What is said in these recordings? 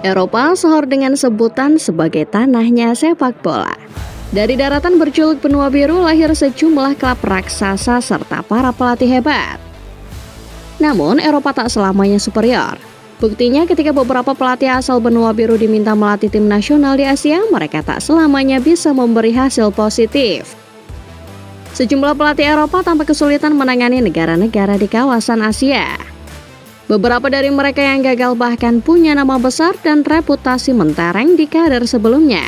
Eropa sohor dengan sebutan sebagai tanahnya sepak bola. Dari daratan berjuluk benua biru lahir sejumlah klub raksasa serta para pelatih hebat. Namun Eropa tak selamanya superior. Buktinya ketika beberapa pelatih asal benua biru diminta melatih tim nasional di Asia, mereka tak selamanya bisa memberi hasil positif. Sejumlah pelatih Eropa tampak kesulitan menangani negara-negara di kawasan Asia. Beberapa dari mereka yang gagal bahkan punya nama besar dan reputasi mentereng di karir sebelumnya.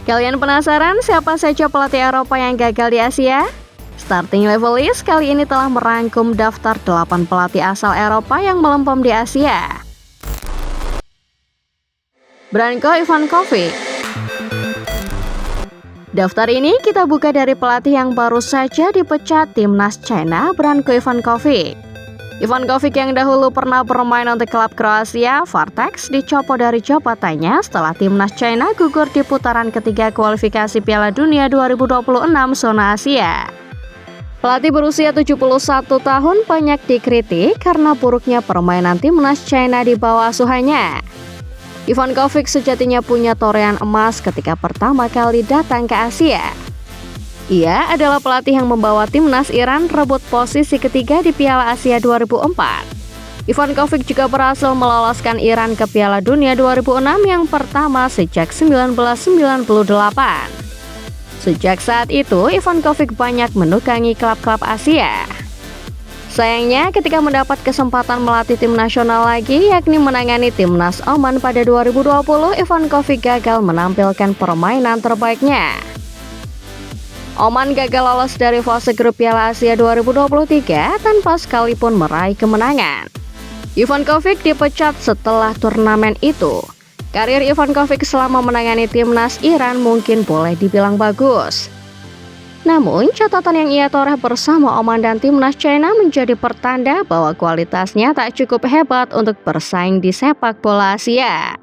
Kalian penasaran siapa saja pelatih Eropa yang gagal di Asia? Starting Level List kali ini telah merangkum daftar 8 pelatih asal Eropa yang melempem di Asia. Branko Ivankovic. Daftar ini kita buka dari pelatih yang baru saja dipecat timnas China, Branko Ivankovic. Ivankovic yang dahulu pernah bermain untuk klub Kroasia, Vartex, dicopot dari jabatannya setelah timnas China gugur di putaran ketiga kualifikasi Piala Dunia 2026 zona Asia. Pelatih berusia 71 tahun banyak dikritik karena buruknya permainan timnas China di bawah asuhannya. Ivankovic sejatinya punya torehan emas ketika pertama kali datang ke Asia. Ia adalah pelatih yang membawa timnas Iran rebut posisi ketiga di Piala Asia 2004. Ivankovic juga berhasil meloloskan Iran ke Piala Dunia 2006 yang pertama sejak 1998. Sejak saat itu, Ivankovic banyak menukangi klub-klub Asia. Sayangnya, ketika mendapat kesempatan melatih tim nasional lagi, yakni menangani timnas Oman pada 2020, Ivankovic gagal menampilkan permainan terbaiknya. Oman gagal lolos dari fase grup Piala Asia 2023 tanpa sekalipun meraih kemenangan. Ivankovic dipecat setelah turnamen itu. Karir Ivankovic selama menangani timnas Iran mungkin boleh dibilang bagus. Namun, catatan yang ia toreh bersama Oman dan timnas China menjadi pertanda bahwa kualitasnya tak cukup hebat untuk bersaing di sepak bola Asia.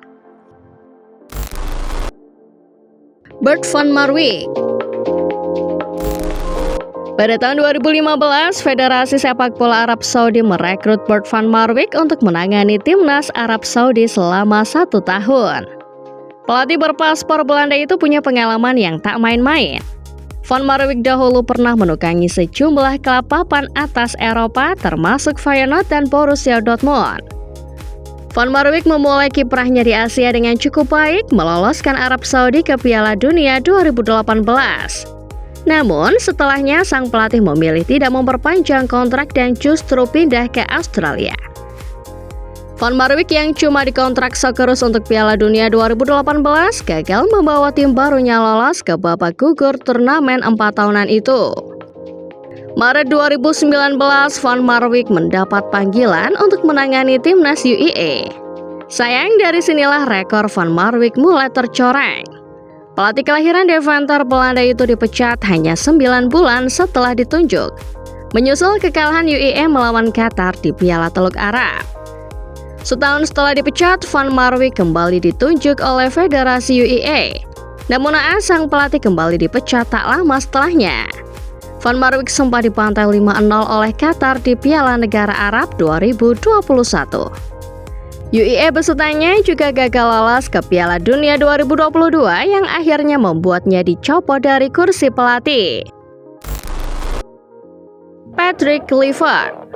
Bert van Marwijk. Pada tahun 2015, Federasi Sepak Bola Arab Saudi merekrut Bert van Marwijk untuk menangani timnas Arab Saudi selama 1 tahun. Pelatih berpaspor Belanda itu punya pengalaman yang tak main-main. Van Marwijk dahulu pernah menukangi sejumlah klub papan atas Eropa termasuk Feyenoord dan Borussia Dortmund. Van Marwijk memulai kiprahnya di Asia dengan cukup baik, meloloskan Arab Saudi ke Piala Dunia 2018. Namun, setelahnya sang pelatih memilih tidak memperpanjang kontrak dan justru pindah ke Australia. Van Marwijk yang cuma dikontrak Socceroos untuk Piala Dunia 2018 gagal membawa tim barunya lolos ke babak gugur turnamen 4 tahunan itu. Maret 2019, Van Marwijk mendapat panggilan untuk menangani timnas UAE. Sayang, dari sinilah rekor Van Marwijk mulai tercoreng. Pelatih kelahiran Deventer Belanda itu dipecat hanya 9 bulan setelah ditunjuk, menyusul kekalahan UAE melawan Qatar di Piala Teluk Arab. Setahun setelah dipecat, Van Marwijk kembali ditunjuk oleh Federasi UAE. Namun sang pelatih kembali dipecat tak lama setelahnya. Van Marwijk sempat dibantai 5-0 oleh Qatar di Piala Negara Arab 2021. UAE besutannya juga gagal lolos ke Piala Dunia 2022 yang akhirnya membuatnya dicopot dari kursi pelatih. Patrick Kluivert.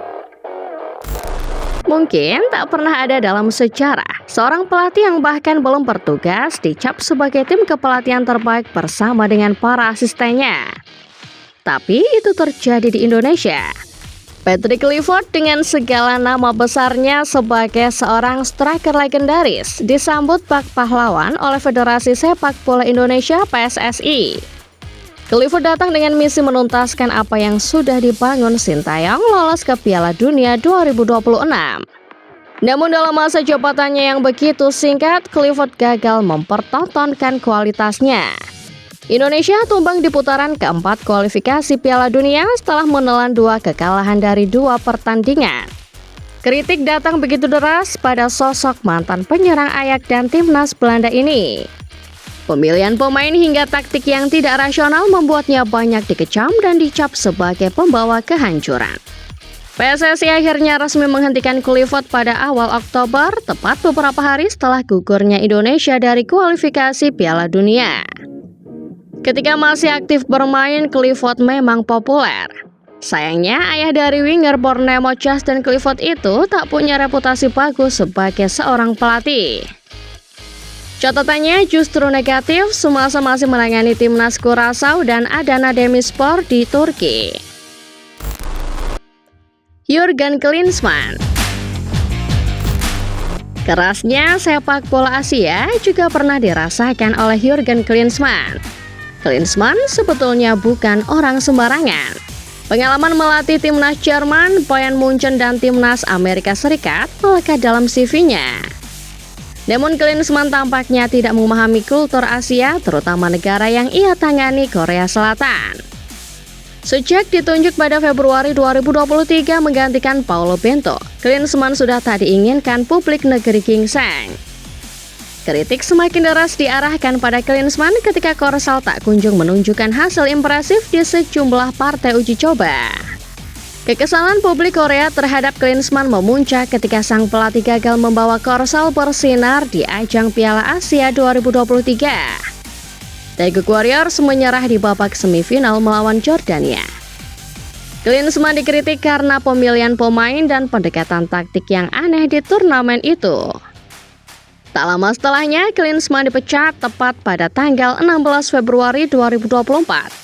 Mungkin tak pernah ada dalam sejarah seorang pelatih yang bahkan belum bertugas dicap sebagai tim kepelatihan terbaik bersama dengan para asistennya. Tapi itu terjadi di Indonesia. Patrick Kluivert dengan segala nama besarnya sebagai seorang striker legendaris disambut bak pahlawan oleh Federasi Sepak Bola Indonesia (PSSI). Kluivert datang dengan misi menuntaskan apa yang sudah dibangun Sintayong lolos ke Piala Dunia 2026. Namun dalam masa jabatannya yang begitu singkat, Kluivert gagal mempertontonkan kualitasnya. Indonesia tumbang di putaran keempat kualifikasi Piala Dunia setelah menelan 2 kekalahan dari 2 pertandingan. Kritik datang begitu deras pada sosok mantan penyerang Ajax dan timnas Belanda ini. Pemilihan pemain hingga taktik yang tidak rasional membuatnya banyak dikecam dan dicap sebagai pembawa kehancuran. PSSI akhirnya resmi menghentikan Kluivert pada awal Oktober, tepat beberapa hari setelah gugurnya Indonesia dari kualifikasi Piala Dunia. Ketika masih aktif bermain, Kluivert memang populer. Sayangnya, ayah dari winger Bournemouth Justin Kluivert itu tak punya reputasi bagus sebagai seorang pelatih. Catatannya justru negatif semasa masih menangani timnas Curaçao dan Adana Demirspor di Turki. Jurgen Klinsmann. Kerasnya sepak bola Asia juga pernah dirasakan oleh Jurgen Klinsmann. Klinsmann sebetulnya bukan orang sembarangan. Pengalaman melatih timnas Jerman, Bayern Munchen, dan timnas Amerika Serikat melekat dalam CV-nya. Namun Klinsmann tampaknya tidak memahami kultur Asia, terutama negara yang ia tangani, Korea Selatan. Sejak ditunjuk pada Februari 2023 menggantikan Paulo Bento, Klinsmann sudah tak diinginkan publik negeri gingseng. Kritik semakin deras diarahkan pada Klinsmann ketika Korsel tak kunjung menunjukkan hasil impresif di sejumlah partai uji coba. Kekesalan publik Korea terhadap Klinsmann memuncak ketika sang pelatih gagal membawa Korsel bersinar di ajang Piala Asia 2023. Daegu Warriors menyerah di babak semifinal melawan Jordania. Klinsmann dikritik karena pemilihan pemain dan pendekatan taktik yang aneh di turnamen itu. Tak lama setelahnya, Klinsmann dipecat tepat pada tanggal 16 Februari 2024.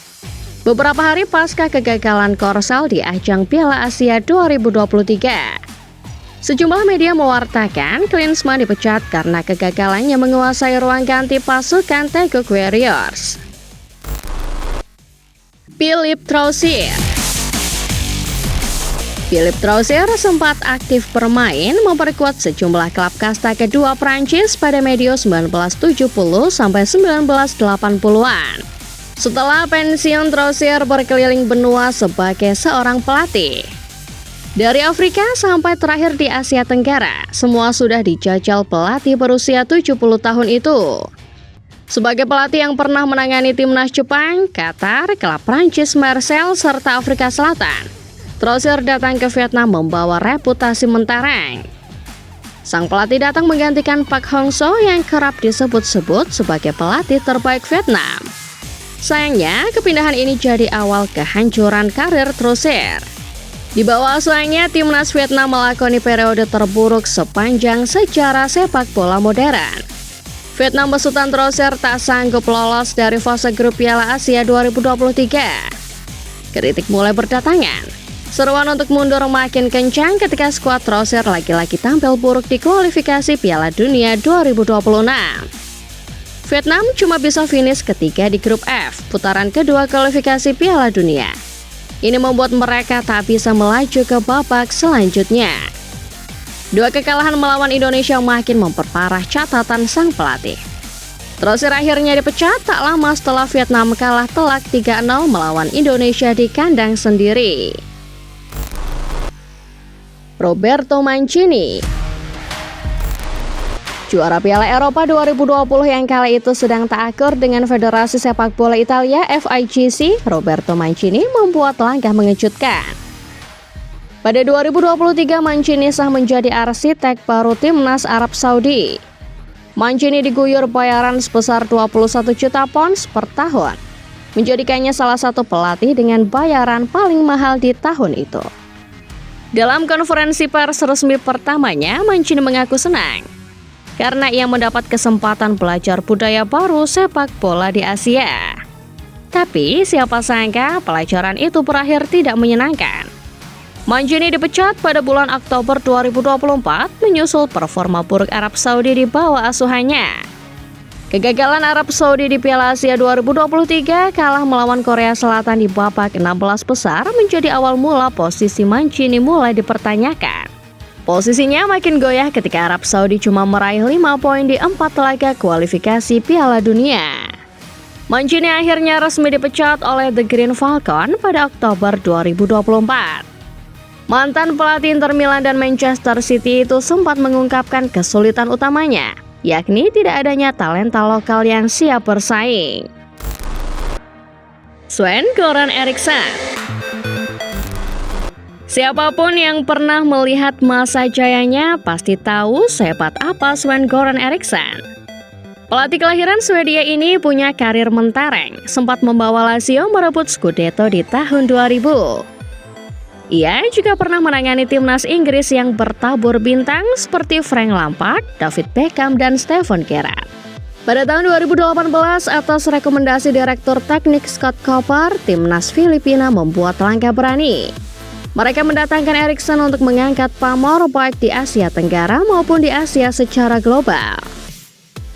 Beberapa hari pasca kegagalan Korsel di ajang Piala Asia 2023. Sejumlah media mewartakan Klinsmann dipecat karena kegagalannya menguasai ruang ganti pasukan Daegu Warriors. Philippe Troussier. Philippe Troussier sempat aktif bermain memperkuat sejumlah klub kasta kedua Prancis pada medio 1970 sampai 1980-an. Setelah pensiun, Troussier berkeliling benua sebagai seorang pelatih. Dari Afrika sampai terakhir di Asia Tenggara, semua sudah dijajal pelatih berusia 70 tahun itu. Sebagai pelatih yang pernah menangani timnas Jepang, Qatar, klub Prancis, Marseille, serta Afrika Selatan, Troussier datang ke Vietnam membawa reputasi mentereng. Sang pelatih datang menggantikan Park Hang-seo yang kerap disebut-sebut sebagai pelatih terbaik Vietnam. Sayangnya, kepindahan ini jadi awal kehancuran karir Troussier. Di bawah asuhannya, timnas Vietnam melakoni periode terburuk sepanjang sejarah sepak bola modern. Vietnam besutan Troussier tak sanggup lolos dari fase grup Piala Asia 2023. Kritik mulai berdatangan. Seruan untuk mundur makin kencang ketika skuad Troussier lagi-lagi tampil buruk di kualifikasi Piala Dunia 2026. Vietnam cuma bisa finish ketiga di grup F, putaran kedua kualifikasi Piala Dunia. Ini membuat mereka tak bisa melaju ke babak selanjutnya. Dua kekalahan melawan Indonesia makin memperparah catatan sang pelatih. Troussier akhirnya dipecat tak lama setelah Vietnam kalah telak 3-0 melawan Indonesia di kandang sendiri. Roberto Mancini. Juara Piala Eropa 2020 yang kali itu sedang tak akur dengan Federasi Sepak Bola Italia FIGC, Roberto Mancini membuat langkah mengejutkan. Pada 2023, Mancini sah menjadi arsitek baru timnas Arab Saudi. Mancini diguyur bayaran sebesar 21 juta pounds per tahun, menjadikannya salah satu pelatih dengan bayaran paling mahal di tahun itu. Dalam konferensi pers resmi pertamanya, Mancini mengaku senang karena ia mendapat kesempatan belajar budaya baru sepak bola di Asia. Tapi siapa sangka pelajaran itu berakhir tidak menyenangkan. Mancini dipecat pada bulan Oktober 2024 menyusul performa buruk Arab Saudi di bawah asuhannya. Kegagalan Arab Saudi di Piala Asia 2023 kalah melawan Korea Selatan di babak 16 besar menjadi awal mula posisi Mancini mulai dipertanyakan. Posisinya makin goyah ketika Arab Saudi cuma meraih 5 poin di 4 laga kualifikasi Piala Dunia. Mancini akhirnya resmi dipecat oleh The Green Falcon pada Oktober 2024. Mantan pelatih Inter Milan dan Manchester City itu sempat mengungkapkan kesulitan utamanya yakni tidak adanya talenta lokal yang siap bersaing. Sven-Göran Eriksson. Siapapun yang pernah melihat masa jayanya pasti tahu sehebat apa Sven-Göran Eriksson. Pelatih kelahiran Swedia ini punya karir mentereng, sempat membawa Lazio merebut Scudetto di tahun 2000. Ia juga pernah menangani timnas Inggris yang bertabur bintang seperti Frank Lampard, David Beckham, dan Steven Gerrard. Pada tahun 2018, atas rekomendasi Direktur Teknik Scott Cooper, timnas Filipina membuat langkah berani. Mereka mendatangkan Eriksson untuk mengangkat pamor baik di Asia Tenggara maupun di Asia secara global.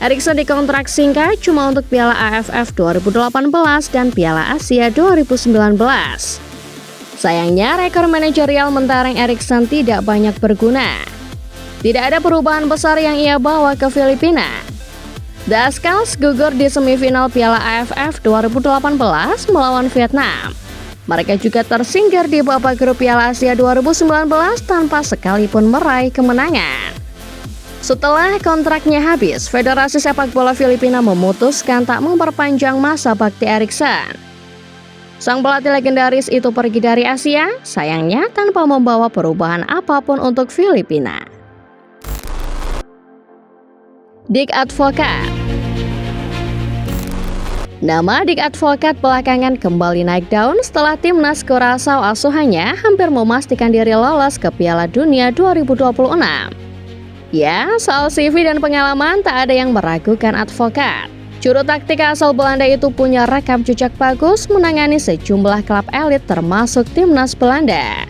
Eriksson dikontrak singkat cuma untuk Piala AFF 2018 dan Piala Asia 2019. Sayangnya, rekor manajerial mentereng Eriksson tidak banyak berguna. Tidak ada perubahan besar yang ia bawa ke Filipina. The Skulls gugur di semifinal Piala AFF 2018 melawan Vietnam. Mereka juga tersingkir di babak grup Piala Asia 2019 tanpa sekalipun meraih kemenangan. Setelah kontraknya habis, Federasi Sepak Bola Filipina memutuskan tak memperpanjang masa bakti Eriksson. Sang pelatih legendaris itu pergi dari Asia, sayangnya tanpa membawa perubahan apapun untuk Filipina. Dick Advocaat. Nama Dick Advocaat belakangan kembali naik daun setelah timnas Curaçao asuhannya hampir memastikan diri lolos ke Piala Dunia 2026. Ya, soal CV dan pengalaman tak ada yang meragukan Advocaat. Juru taktik asal Belanda itu punya rekam jejak bagus menangani sejumlah klub elit termasuk timnas Belanda.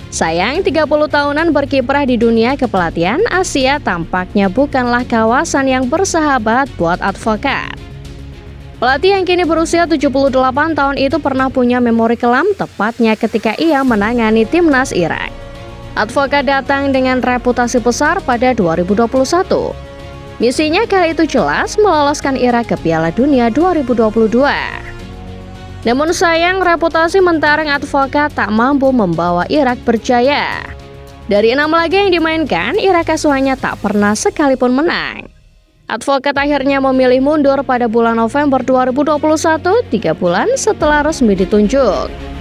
Sayang, 30 tahunan berkiprah di dunia kepelatihan Asia tampaknya bukanlah kawasan yang bersahabat buat Advocaat. Pelatih yang kini berusia 78 tahun itu pernah punya memori kelam tepatnya ketika ia menangani timnas Irak. Advocaat datang dengan reputasi besar pada 2021. Misinya kali itu jelas meloloskan Irak ke Piala Dunia 2022. Namun sayang, reputasi mentereng Advocaat tak mampu membawa Irak berjaya. Dari 6 laga yang dimainkan, Irak asuhannya tak pernah sekalipun menang. Advocaat akhirnya memilih mundur pada bulan November 2021, 3 bulan setelah resmi ditunjuk.